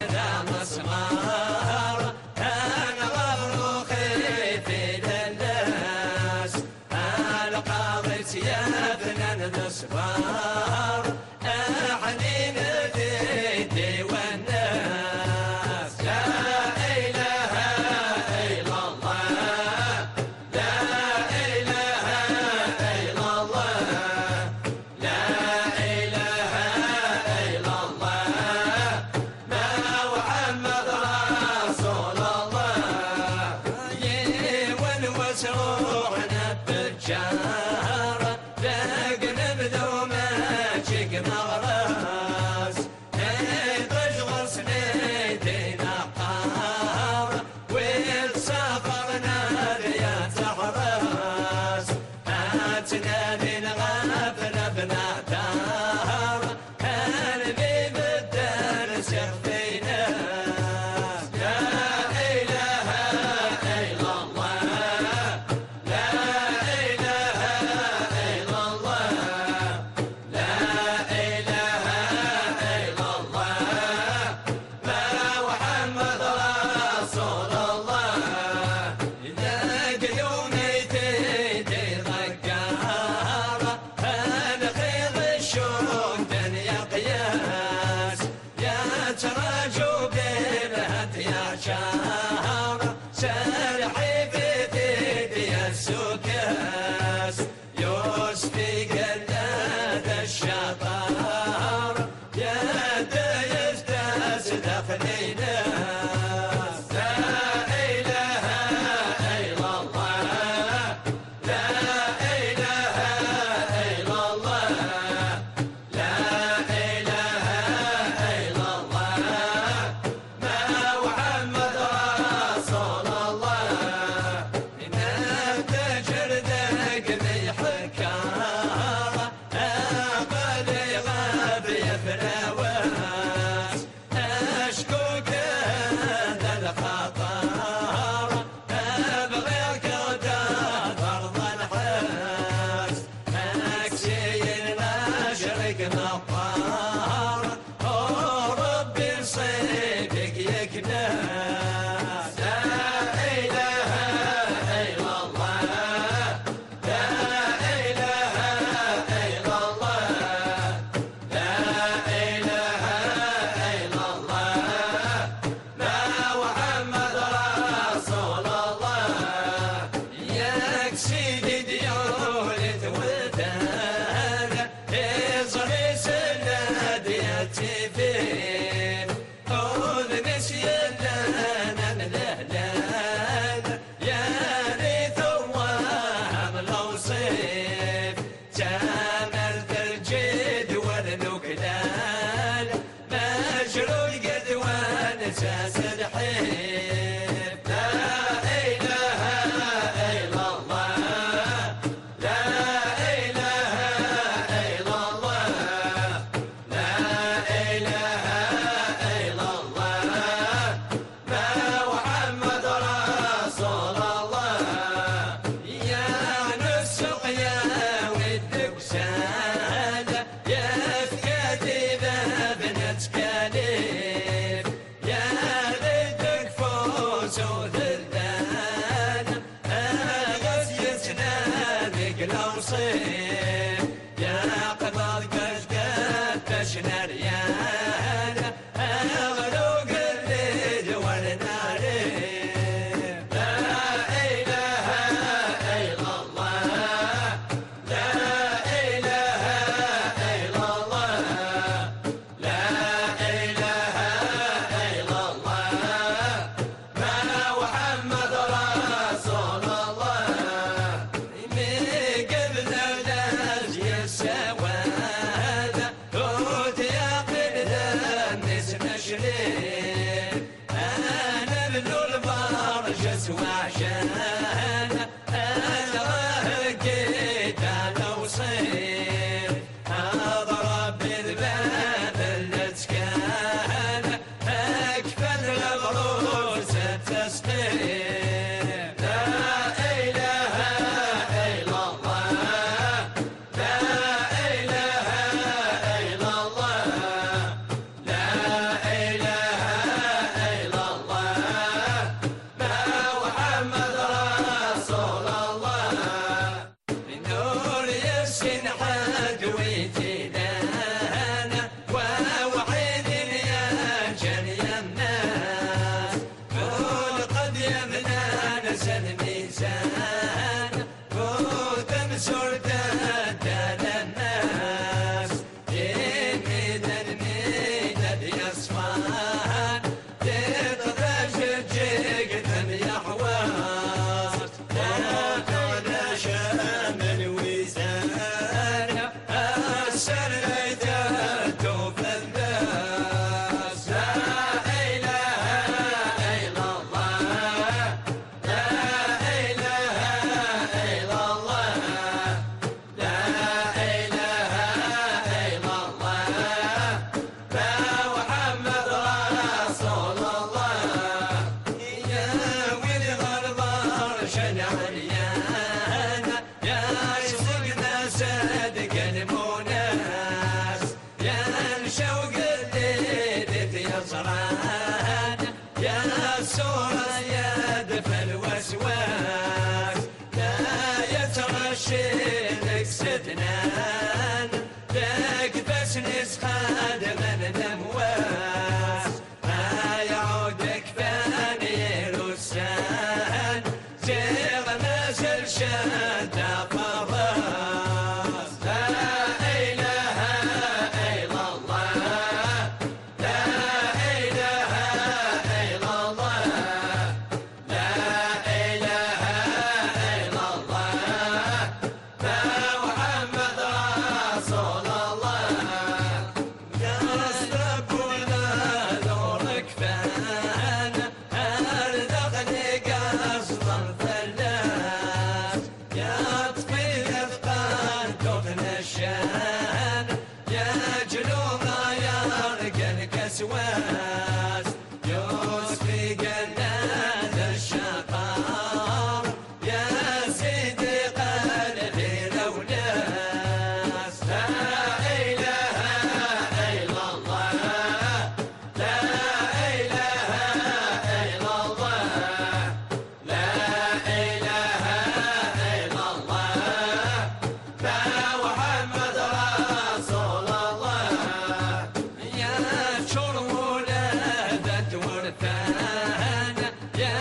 تنا مسمار أنا مبروخي في الناس القاضي يا ابن المسمار أحنين في والناس لا إله إلا الله لا إله إلا الله لا إله إلا الله ما محمد رسول الله يونس روحنا بالجار لقلب ذوماتك مغراس تشغل سنيدنا قار وسافرنا رياض حراس هاتنا للغابنا بنادار قلبي بالدرس يخفينا لا إله إلا الله لا إله إلا الله لا إله إلا الله ما محمد رسول الله ذاك يومي تيدي ضجارة الخير الشوق دنيا قياس يا تراجو بالهد يا شارة سرحي في تيدي السكاس يوسفي قلاد الشطار يا ديستاس دخلي ناس لا إله إلا الله لا إله إلا الله لا إله إلا الله ما محمد رسول الله إنك جردك بحكارة أقلي غابي فراواس أشكوك هذا الخطر أبغيك وداد أرض الحاس أكسي المشرق مطار وربي صيدك يكناس لا إله إلا الله لا إله إلا الله لا إله إلا الله ما محمد رسول الله ياك سيدي ديولة ودان يصحي سناد يتفين خذ نسينا من الأهلال يا ريت وهم لو صيف جاملت الجد والنكلال مجرود قد وانساس الحيف لا إله إلا الله لا إله إلا الله لا إله إلا الله ما محمد رسول الله يا نسق يا ودك سادة يا فكاتبة بنت كاليف يا ردك فوق يسخد من الامواس ما يعودك فاني رسان زيغ نازل شد فراس لا اله الا الله لا اله الا الله لا اله الا الله محمد رسول الله يا ربنا دورك فانا ارزقني قصد الثلاث يا طفيل اثقال دفن الشان يا جلوم يا رقى الكسواس يوسفي قلاد الشقار يا سيدي قلبي لولاس لا اله الا الله لا اله الا الله لا اله الا الله محمد رسول الله يا شرب ولادة ورثان يا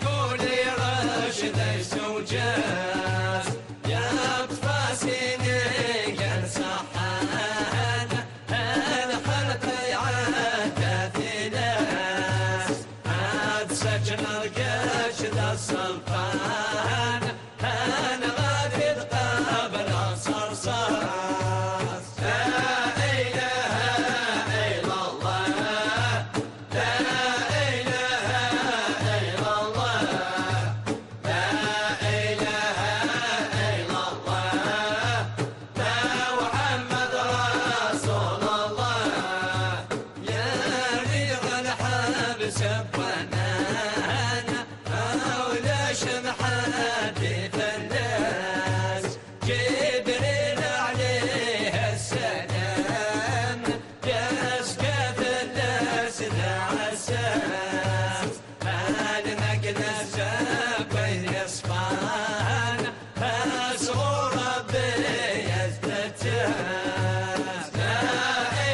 كولي راشد سوجاس يا طفاسيني كان صحان الخلق عادة ناس عاد سجن القش ذا السلطان انا غادر قبل صرصاص لا اله الا الله لا اله الا الله لا اله الا الله محمد رسول الله يا ريغ الحبس بنانا وليش محدث الناس جبريل عليه السلام يسقف الناس ذا عساس المقدس بين يصفان صغور ربي يزدتاس لا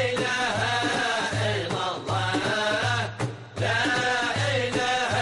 اله الا الله لا اله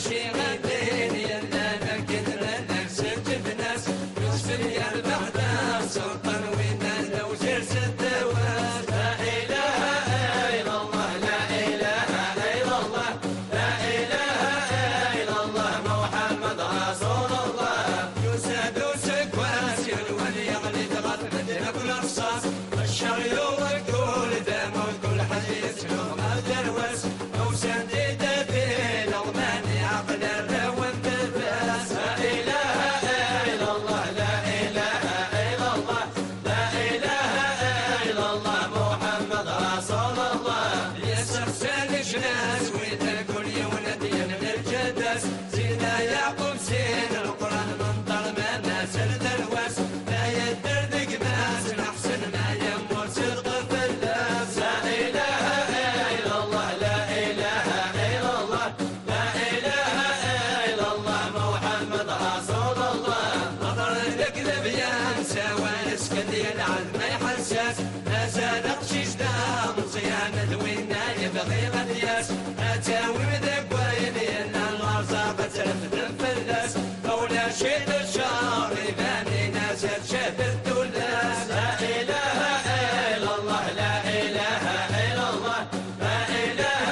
ماشي غادين يلا نكد لنا سجد ناس يوسف يربح ذا سلطان وينا لو جرس الدواس لا إله إلا الله لا إله إلا الله لا إله إلا الله محمد رسول الله يساد وسكواس يلون يغلي تغطى كل رصاص الشر وكل دم وكل حديث يوم الدروس موسم جديد بالأغمان عقل الروم بالباس لا إله إلا الله لا إله إلا الله لا إله إلا الله محمد رسول الله يسر سالش ناس ويتا كل يوم ندين من الجدس سيدنا يعقوب سين القرآن من طلب الناس الدروس لا يدردق ناس أحسن ما يموت صدق في الناس لا إله إلا الله لا إله إلا الله لا إله إلا الله محمد رسول الله نظر لك ذبيان سوى اسكندير عاد ما يحساس نزل قشيش دام صيانة وينا يبغي غدياس أتاوي مذك ويلين الغرزة بترفد في الناس مولا شيد الشهر يباني نازل شد الدولاس لا إله إلا الله لا إله إلا الله لا إله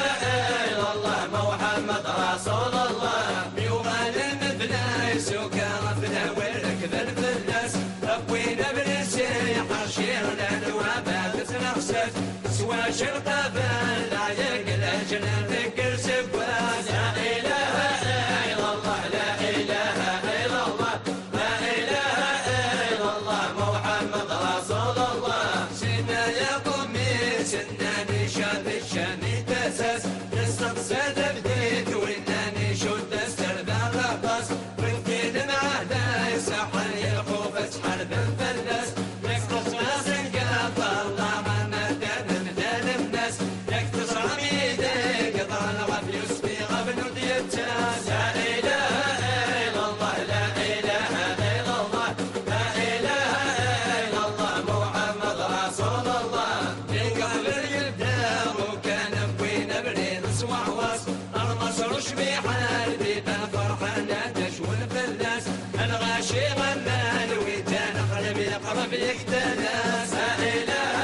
إلا الله محمد رسول الله يوغال المبنى سكر فدا وركب الفلاس أبوينا بنسي حرشيرنا نوابات نغسل سوا شرطة بلا يقل أجنا ذكر سباس لا إله إلا الله لا إله إلا الله لا إله إلا الله محمد رسول الله سنة يا قومي سنة نشاد الشامي تساس نستقصد بديت وإنني شد استربى الرقص والكيد معه لا يصحن الخوف اسحر بالفلاس نقص ناس انقاط الله ما ندان مدان الناس يكتص رميدك ضل غفل يسبي غبن وديتاس لا إله إلا الله لا إله إلا الله لا إله إلا الله محمد رسول الله من قبل يبدا وكان ابوينا بريد سوعواس المصر شبيحة البيبان فرحانة تشوي الفلاس الغاشي غنان ويتان قلب يقرب يكتناس لا إله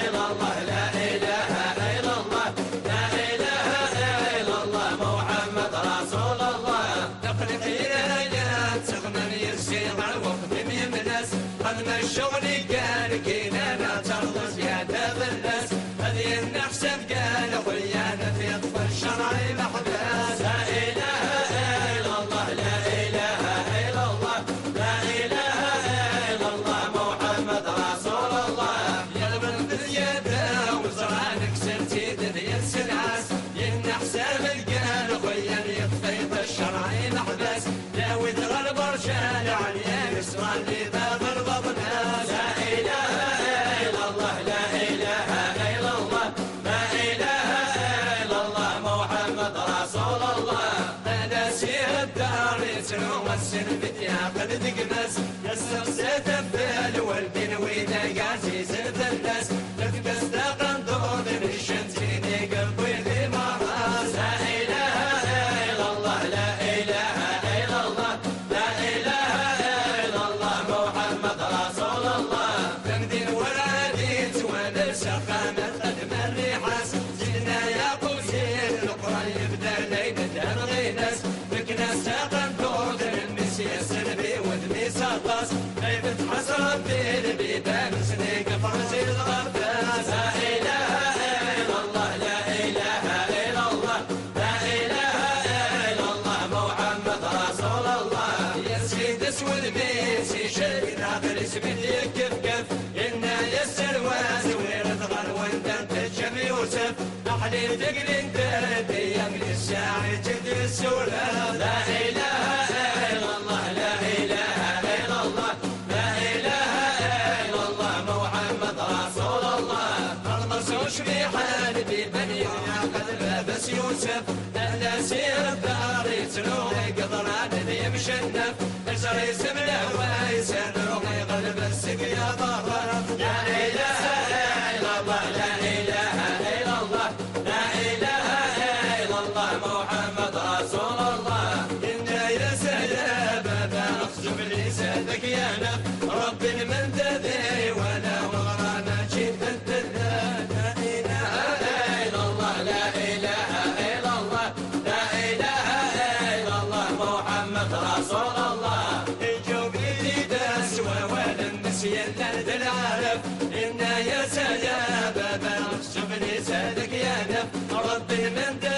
إلا الله لا إله إلا الله لا إله إلا الله محمد رسول الله تقلق إليات سغنان يسير على وقت يمناس قد ما الشغل قال كينا ترضى زيادة بالناس هذه النحسب قال خيانة في أطفال الشرعي محباس لا إله إلا الله لا إله إلا الله لا إله إلا الله محمد رسول الله يا ابن باليد وزرانك سرتي دنيا السنعاس ينحسب القال خيان يطفيط الشرعي محباس لا ودغ البرشان عليان إسرائيل غرب ناس لا إله إلا الله لا إله إلا الله لا إله إلا الله محمد رسول الله أنا سير الدار يسلو السن بديها قد تقمس يسر ستبدل والبين ويدا قاسيس الناس تكبس داقن دور الشمسيني قلبي ذي مراس لا إله إلا الله لا إله إلا الله لا إله إلا الله محمد رسول الله فمدين والعديد وانا سقامة قدم الريحاس زدنا يا قوسين القرآن يبدا ليلة الغيناس بكنا ساقن دور المسيس البي ودمي ساطاس ليبت حسرة بالبيبان سنيق فرسي الغرباس لا إله إلا الله لا إله إلا الله لا إله إلا الله محمد رسول الله يا سيد اسود ميسي شايفين عقل اسمي يكف كف إنا يسر وازوير ضغر وانت تجم يوسف أحلي تقلي انت ايام للساعة جدي السولة لا إله إلا الله لا إله إلا الله لا إله إلا الله محمد رسول الله المصوش بحال ببني عقد لابس يوسف أهلا سير الدار يتلوغ قدران ذي مشنف ازري سمله ويسنوغ يغلب السقيا ظهر لا إله إلا الله لا إله إلا الله لا إله إلا الله محمد رسول الله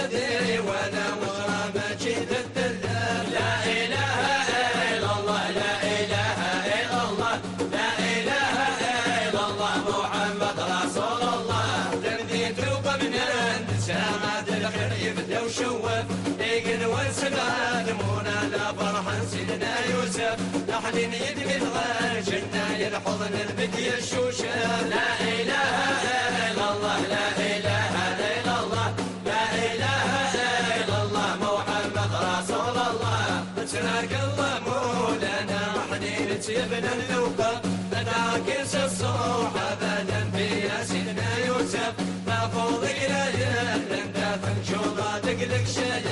الذي وانا وشرى مجيد الدلال لا اله الا الله لا اله الا الله لا اله الا الله محمد رسول الله تبدي توبه من السماء الخير يبدا وشوف يقن والسباد مونا لا فرحا سيدنا يوسف لحن يدمي الغاشنا يلحظن البدي الشوشة لا اله الا الله لا اله الا الله لا اله الا الله محمد رسول الله اتراك الله مولانا حنين تيبنا اللوقة فتعكس الصوح ابدا في سيدنا يوسف ما فوضك لا يهلم دافن شوضاتك لك شيء